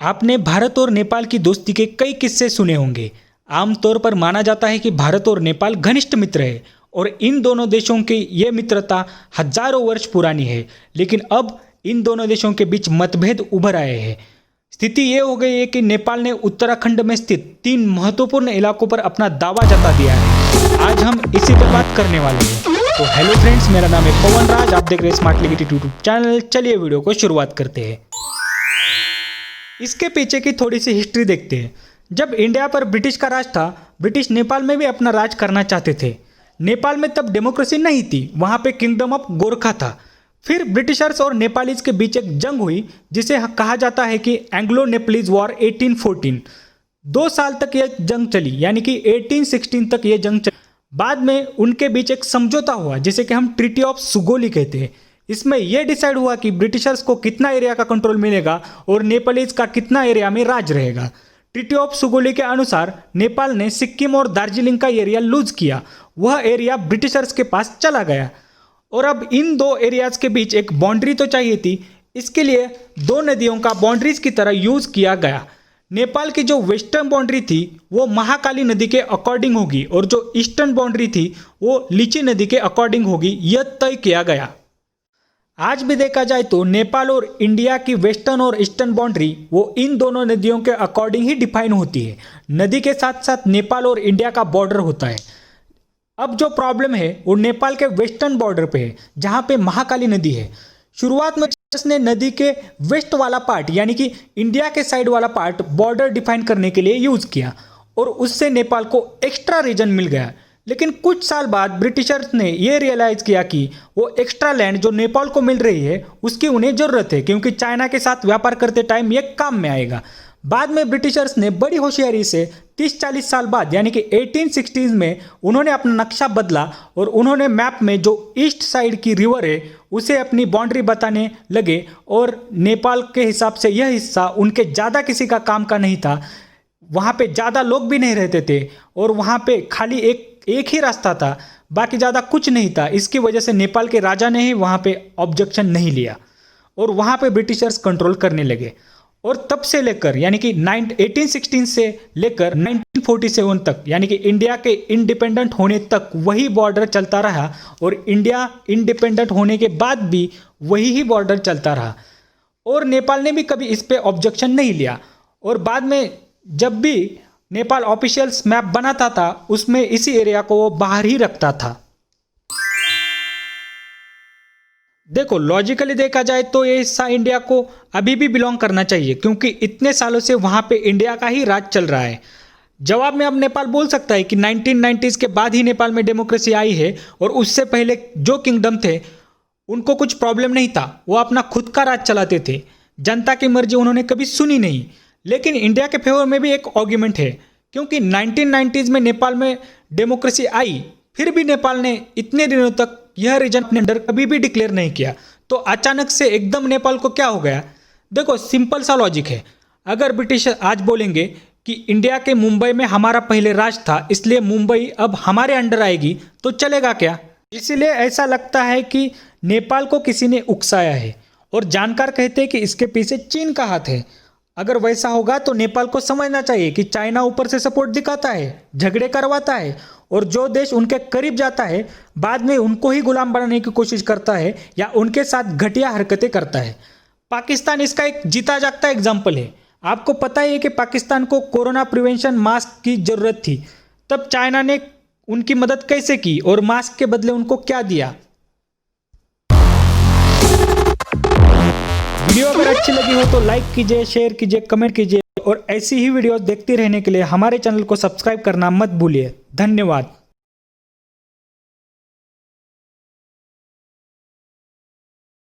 आपने भारत और नेपाल की दोस्ती के कई किस्से सुने होंगे। आमतौर पर माना जाता है कि भारत और नेपाल घनिष्ठ मित्र है और इन दोनों देशों की ये मित्रता हजारों वर्ष पुरानी है। लेकिन अब इन दोनों देशों के बीच मतभेद उभर आए हैं। स्थिति ये हो गई है कि नेपाल ने उत्तराखंड में स्थित 3 महत्वपूर्ण इलाकों पर अपना दावा जता दिया है। आज हम इसी पर बात करने वाले हैं। तो हेलो फ्रेंड्स, मेरा नाम है पवन राज, आप देख रहे हैं स्मार्ट लिगिटी यूट्यूब चैनल। चलिए वीडियो को शुरुआत करते हैं। इसके पीछे की थोड़ी सी हिस्ट्री देखते हैं। जब इंडिया पर ब्रिटिश का राज था, ब्रिटिश नेपाल में भी अपना राज करना चाहते थे। नेपाल में तब डेमोक्रेसी नहीं थी, वहाँ पे किंगडम ऑफ गोरखा था। फिर ब्रिटिशर्स और नेपालीज के बीच एक जंग हुई जिसे कहा जाता है कि एंग्लो नेपालीज वॉर 1814। 2 साल तक यह जंग चली, यानी कि 1816 तक यह जंग चली। बाद में उनके बीच एक समझौता हुआ जिसे कि हम ट्रीटी ऑफ सुगोली कहते हैं। इसमें यह डिसाइड हुआ कि ब्रिटिशर्स को कितना एरिया का कंट्रोल मिलेगा और नेपालीज का कितना एरिया में राज रहेगा। ट्रीटी ऑफ सुगोली के अनुसार नेपाल ने सिक्किम और दार्जिलिंग का एरिया लूज किया। वह एरिया ब्रिटिशर्स के पास चला गया और अब इन 2 एरियाज के बीच एक बाउंड्री तो चाहिए थी। इसके लिए 2 नदियों का बाउंड्रीज की तरह यूज किया गया। नेपाल की जो वेस्टर्न बाउंड्री थी वो महाकाली नदी के अकॉर्डिंग होगी और जो ईस्टर्न बाउंड्री थी वो लीची नदी के अकॉर्डिंग होगी, यह तय किया गया। आज भी देखा जाए तो नेपाल और इंडिया की वेस्टर्न और ईस्टर्न बाउंड्री वो इन दोनों नदियों के अकॉर्डिंग ही डिफाइन होती है। नदी के साथ साथ नेपाल और इंडिया का बॉर्डर होता है। अब जो प्रॉब्लम है वो नेपाल के वेस्टर्न बॉर्डर पे है, जहाँ पे महाकाली नदी है। शुरुआत में ने नदी के वेस्ट वाला पार्ट यानी कि इंडिया के साइड वाला पार्ट बॉर्डर डिफाइन करने के लिए यूज किया और उससे नेपाल को एक्स्ट्रा रीजन मिल गया। लेकिन कुछ साल बाद ब्रिटिशर्स ने यह रियलाइज किया कि वो एक्स्ट्रा लैंड जो नेपाल को मिल रही है उसकी उन्हें जरूरत है, क्योंकि चाइना के साथ व्यापार करते टाइम ये काम में आएगा। बाद में ब्रिटिशर्स ने बड़ी होशियारी से 30-40 साल बाद यानी कि 1860s में उन्होंने अपना नक्शा बदला और उन्होंने मैप में जो ईस्ट साइड की रिवर है उसे अपनी बाउंड्री बताने लगे। और नेपाल के हिसाब से यह हिस्सा उनके ज़्यादा किसी का काम का नहीं था। वहाँ पे ज़्यादा लोग भी नहीं रहते थे और वहाँ पे खाली एक ही रास्ता था, बाकी ज़्यादा कुछ नहीं था। इसकी वजह से नेपाल के राजा ने ही वहाँ पे ऑब्जेक्शन नहीं लिया और वहाँ पे ब्रिटिशर्स कंट्रोल करने लगे। और तब से लेकर यानी कि 1816 से लेकर 1947 तक यानी कि इंडिया के इंडिपेंडेंट होने तक वही बॉर्डर चलता रहा और इंडिया इंडिपेंडेंट होने के बाद भी वही ही बॉर्डर चलता रहा और नेपाल ने भी कभी इस पे ऑब्जेक्शन नहीं लिया। और बाद में जब भी नेपाल ऑफिशियल्स मैप बनाता था उसमें इसी एरिया को वो बाहर ही रखता था। देखो, लॉजिकली देखा जाए तो ये हिस्सा इंडिया को अभी भी बिलोंग करना चाहिए, क्योंकि इतने सालों से वहाँ पे इंडिया का ही राज चल रहा है। जवाब में अब नेपाल बोल सकता है कि 1990s के बाद ही नेपाल में डेमोक्रेसी आई है और उससे पहले जो किंगडम थे उनको कुछ प्रॉब्लम नहीं था, वो अपना खुद का राज चलाते थे। जनता की मर्जी उन्होंने कभी सुनी नहीं। लेकिन इंडिया के फेवर में भी एक आर्ग्यूमेंट है, क्योंकि 1990s में नेपाल में डेमोक्रेसी आई, फिर भी नेपाल ने इतने दिनों तक यह रीजन अपने अंडर कभी भी डिक्लेयर नहीं किया। तो अचानक से एकदम नेपाल को क्या हो गया? देखो, सिंपल सा लॉजिक है। अगर ब्रिटिश आज बोलेंगे कि इंडिया के मुंबई में हमारा पहले राज था इसलिए मुंबई अब हमारे अंडर आएगी, तो चलेगा क्या? इसीलिए ऐसा लगता है कि नेपाल को किसी ने उकसाया है और जानकार कहते हैं कि इसके पीछे चीन का हाथ है। अगर वैसा होगा तो नेपाल को समझना चाहिए कि चाइना ऊपर से सपोर्ट दिखाता है, झगड़े करवाता है और जो देश उनके करीब जाता है बाद में उनको ही गुलाम बनाने की कोशिश करता है या उनके साथ घटिया हरकतें करता है। पाकिस्तान इसका एक जीता जागता एग्जाम्पल है। आपको पता ही है कि पाकिस्तान को कोरोना प्रिवेंशन मास्क की जरूरत थी, तब चाइना ने उनकी मदद कैसे की और मास्क के बदले उनको क्या दिया। वीडियो अगर अच्छी लगी हो तो लाइक कीजिए, शेयर कीजिए, कमेंट कीजिए और ऐसी ही वीडियोस देखते रहने के लिए हमारे चैनल को सब्सक्राइब करना मत भूलिए। धन्यवाद।